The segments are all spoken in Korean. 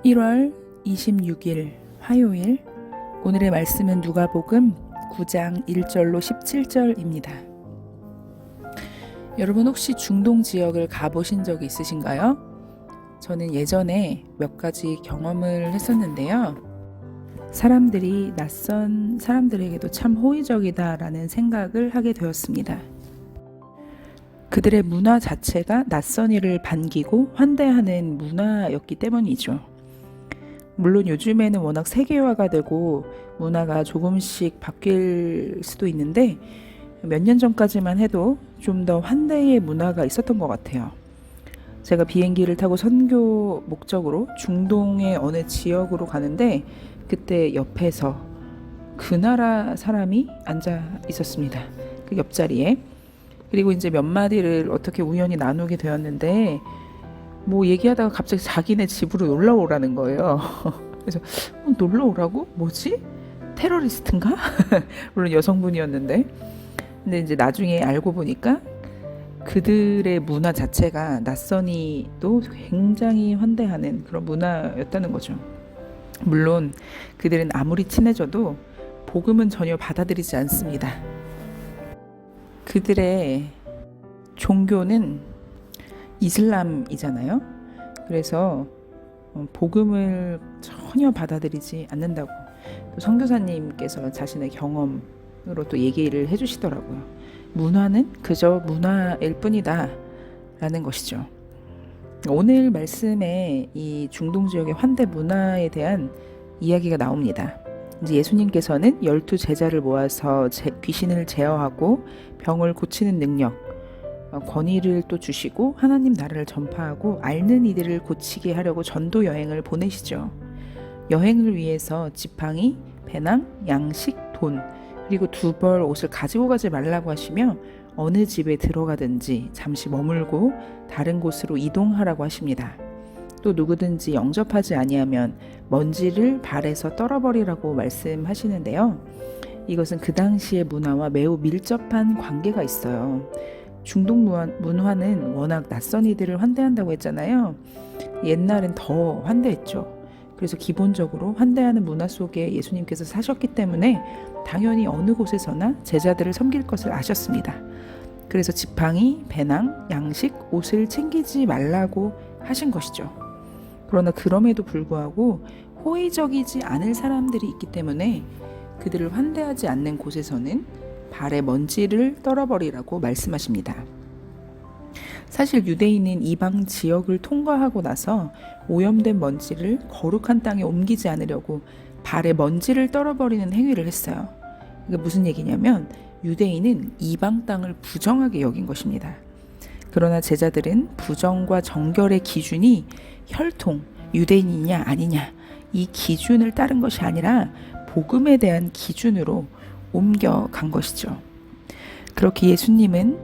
1월 26일 화요일, 오늘의 말씀은 누가복음 9장 1절로 17절입니다. 여러분 혹시 중동 지역을 가보신 적이 있으신가요? 저는 예전에 몇 가지 경험을 했었는데요. 사람들이 낯선 사람들에게도 참 호의적이다라는 생각을 하게 되었습니다. 그들의 문화 자체가 낯선 이를 반기고 환대하는 문화였기 때문이죠. 물론 요즘에는 워낙 세계화가 되고 문화가 조금씩 바뀔 수도 있는데 몇 년 전까지만 해도 좀 더 환대의 문화가 있었던 것 같아요. 제가 비행기를 타고 선교 목적으로 중동의 어느 지역으로 가는데 그때 옆에서 그 나라 사람이 앉아 있었습니다. 그 옆자리에. 그리고 이제 몇 마디를 어떻게 우연히 나누게 되었는데 뭐 얘기하다가 갑자기 자기네 집으로 놀러 오라는 거예요. 그래서 놀러 오라고? 뭐지? 테러리스트인가? 물론 여성분이었는데. 근데 이제 나중에 알고 보니까 그들의 문화 자체가 낯선이도 굉장히 환대하는 그런 문화였다는 거죠. 물론 그들은 아무리 친해져도 복음은 전혀 받아들이지 않습니다. 그들의 종교는 이슬람이잖아요. 그래서 복음을 전혀 받아들이지 않는다고 또 선교사님께서 자신의 경험으로 또 얘기를 해주시더라고요. 문화는 그저 문화일 뿐이다 라는 것이죠. 오늘 말씀에 이 중동 지역의 환대 문화에 대한 이야기가 나옵니다. 이제 예수님께서는 12 제자를 모아서 귀신을 제어하고 병을 고치는 능력, 권위를 또 주시고 하나님 나라를 전파하고 앓는 이들을 고치게 하려고 전도 여행을 보내시죠. 여행을 위해서 지팡이, 배낭, 양식, 돈, 그리고 2벌 옷을 가지고 가지 말라고 하시며 어느 집에 들어가든지 잠시 머물고 다른 곳으로 이동하라고 하십니다. 또 누구든지 영접하지 아니하면 먼지를 발에서 떨어버리라고 말씀하시는데요. 이것은 그 당시의 문화와 매우 밀접한 관계가 있어요. 중동 문화는 워낙 낯선 이들을 환대한다고 했잖아요. 옛날엔 더 환대했죠. 그래서 기본적으로 환대하는 문화 속에 예수님께서 사셨기 때문에 당연히 어느 곳에서나 제자들을 섬길 것을 아셨습니다. 그래서 지팡이, 배낭, 양식, 옷을 챙기지 말라고 하신 것이죠. 그러나 그럼에도 불구하고 호의적이지 않을 사람들이 있기 때문에 그들을 환대하지 않는 곳에서는 발에 먼지를 떨어버리라고 말씀하십니다. 사실 유대인은 이방 지역을 통과하고 나서 오염된 먼지를 거룩한 땅에 옮기지 않으려고 발에 먼지를 떨어버리는 행위를 했어요. 이게 무슨 얘기냐면 유대인은 이방 땅을 부정하게 여긴 것입니다. 그러나 제자들은 부정과 정결의 기준이 혈통, 유대인이냐 아니냐 이 기준을 따른 것이 아니라 복음에 대한 기준으로 옮겨간 것이죠. 그렇게 예수님의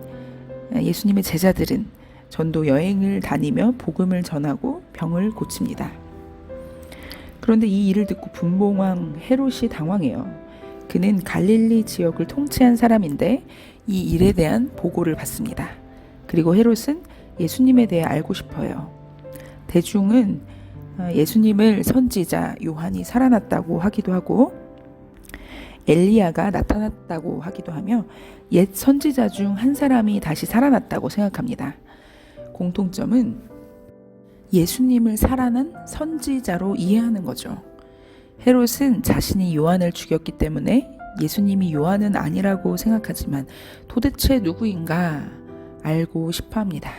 제자들은 전도 여행을 다니며 복음을 전하고 병을 고칩니다. 그런데 이 일을 듣고 분봉왕 헤롯이 당황해요. 그는 갈릴리 지역을 통치한 사람인데 이 일에 대한 보고를 받습니다. 그리고 헤롯은 예수님에 대해 알고 싶어요. 대중은 예수님을 선지자 요한이 살아났다고 하기도 하고 엘리야가 나타났다고 하기도 하며 옛 선지자 중 한 사람이 다시 살아났다고 생각합니다. 공통점은 예수님을 살아난 선지자로 이해하는 거죠. 헤롯은 자신이 요한을 죽였기 때문에 예수님이 요한은 아니라고 생각하지만 도대체 누구인가 알고 싶어 합니다.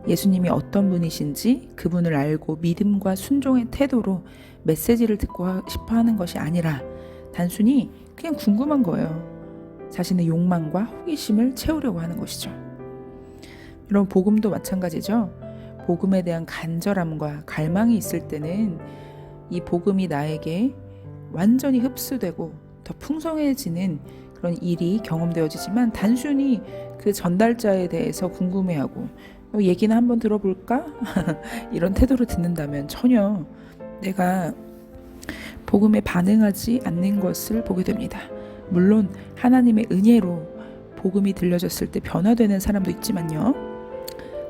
예수님이 어떤 분이신지 그분을 알고 믿음과 순종의 태도로 메시지를 듣고 싶어 하는 것이 아니라 단순히 그냥 궁금한 거예요. 자신의 욕망과 호기심을 채우려고 하는 것이죠. 여러분, 복음도 마찬가지죠. 복음에 대한 간절함과 갈망이 있을 때는 이 복음이 나에게 완전히 흡수되고 더 풍성해지는 그런 일이 경험되어지지만 단순히 그 전달자에 대해서 궁금해하고 얘기나 한번 들어볼까? 이런 태도로 듣는다면 전혀 내가 복음에 반응하지 않는 것을 보게 됩니다. 물론 하나님의 은혜로 복음이 들려졌을 때 변화되는 사람도 있지만요.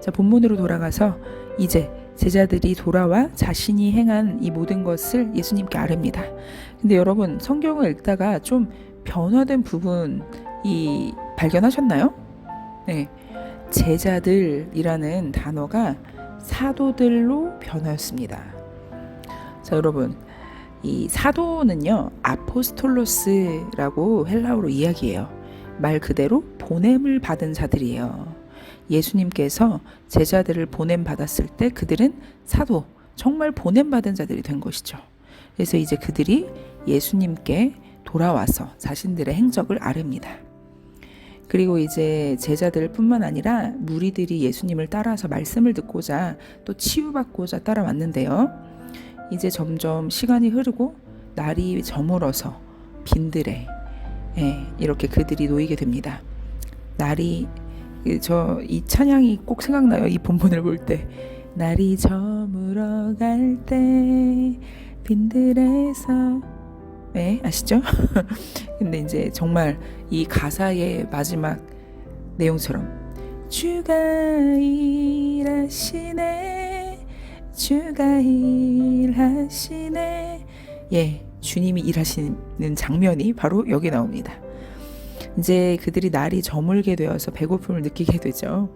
자, 본문으로 돌아가서 이제 제자들이 돌아와 자신이 행한 이 모든 것을 예수님께 아뢰입니다. 근데 여러분, 성경을 읽다가 좀 변화된 부분이 발견하셨나요? 네, 제자들이라는 단어가 사도들로 변하였습니다. 자, 여러분, 이 사도는요, 아포스톨로스라고 헬라어로 이야기해요. 말 그대로 보냄을 받은 자들이에요. 예수님께서 제자들을 보냄 받았을 때 그들은 사도, 정말 보냄 받은 자들이 된 것이죠. 그래서 이제 그들이 예수님께 돌아와서 자신들의 행적을 아뢰입니다. 그리고 이제 제자들뿐만 아니라 무리들이 예수님을 따라서 말씀을 듣고자 또 치유받고자 따라왔는데요. 이제 점점 시간이 흐르고 날이 저물어서 빈들에 이렇게 그들이 놓이게 됩니다. 날이, 저 이 찬양이 꼭 생각나요. 이 본문을 볼 때. 날이 저물어 갈 때 빈들에서, 아시죠? 근데 이제 정말 이 가사의 마지막 내용처럼 주가 일하시네, 주가 일하시네. 주님이 일하시는 장면이 바로 여기 나옵니다. 이제 그들이 날이 저물게 되어서 배고픔을 느끼게 되죠.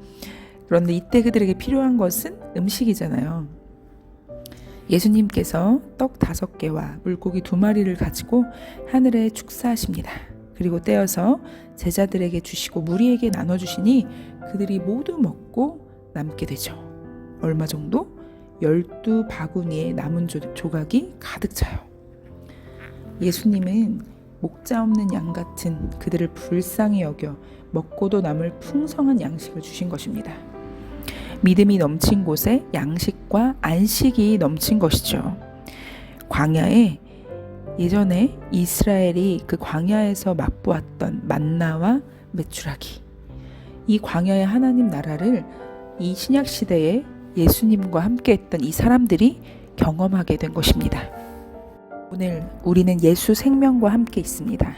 그런데 이때 그들에게 필요한 것은 음식이잖아요. 예수님께서 떡 5개와 물고기 2마리를 가지고 하늘에 축사하십니다. 그리고 떼어서 제자들에게 주시고 무리에게 나눠주시니 그들이 모두 먹고 남게 되죠. 얼마 정도? 12바구니의 남은 조각이 가득 차요. 예수님은 목자 없는 양 같은 그들을 불쌍히 여겨 먹고도 남을 풍성한 양식을 주신 것입니다. 믿음이 넘친 곳에 양식과 안식이 넘친 것이죠. 광야에, 예전에 이스라엘이 그 광야에서 맛보았던 만나와 메추라기, 이 광야의 하나님 나라를 이 신약 시대에 예수님과 함께 했던 이 사람들이 경험하게 된 것입니다. 오늘 우리는 예수 생명과 함께 있습니다.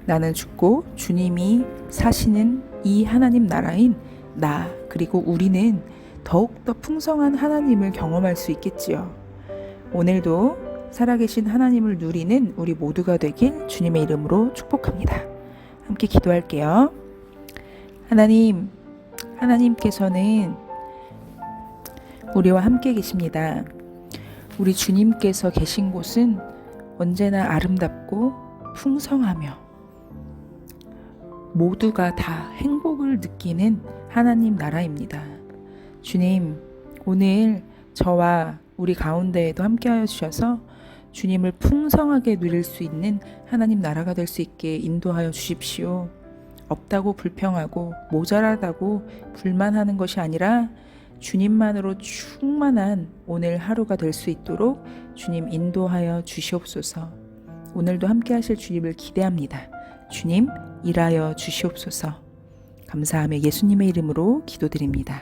나는 죽고 주님이 사시는 이 하나님 나라인 나, 그리고 우리는 더욱더 풍성한 하나님을 경험할 수 있겠지요. 오늘도 살아계신 하나님을 누리는 우리 모두가 되길 주님의 이름으로 축복합니다. 함께 기도할게요. 하나님께서는 우리와 함께 계십니다. 우리 주님께서 계신 곳은 언제나 아름답고 풍성하며 모두가 다 행복을 느끼는 하나님 나라입니다. 주님, 오늘 저와 우리 가운데에도 함께하여 주셔서 주님을 풍성하게 누릴 수 있는 하나님 나라가 될 수 있게 인도하여 주십시오. 없다고 불평하고 모자라다고 불만하는 것이 아니라 주님만으로 충만한 오늘 하루가 될 수 있도록 주님 인도하여 주시옵소서. 오늘도 함께 하실 주님을 기대합니다. 주님, 일하여 주시옵소서. 감사하며 예수님의 이름으로 기도드립니다.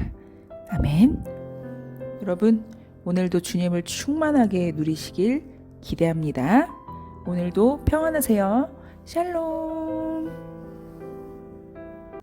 아멘. 여러분, 오늘도 주님을 충만하게 누리시길 기대합니다. 오늘도 평안하세요. 샬롬.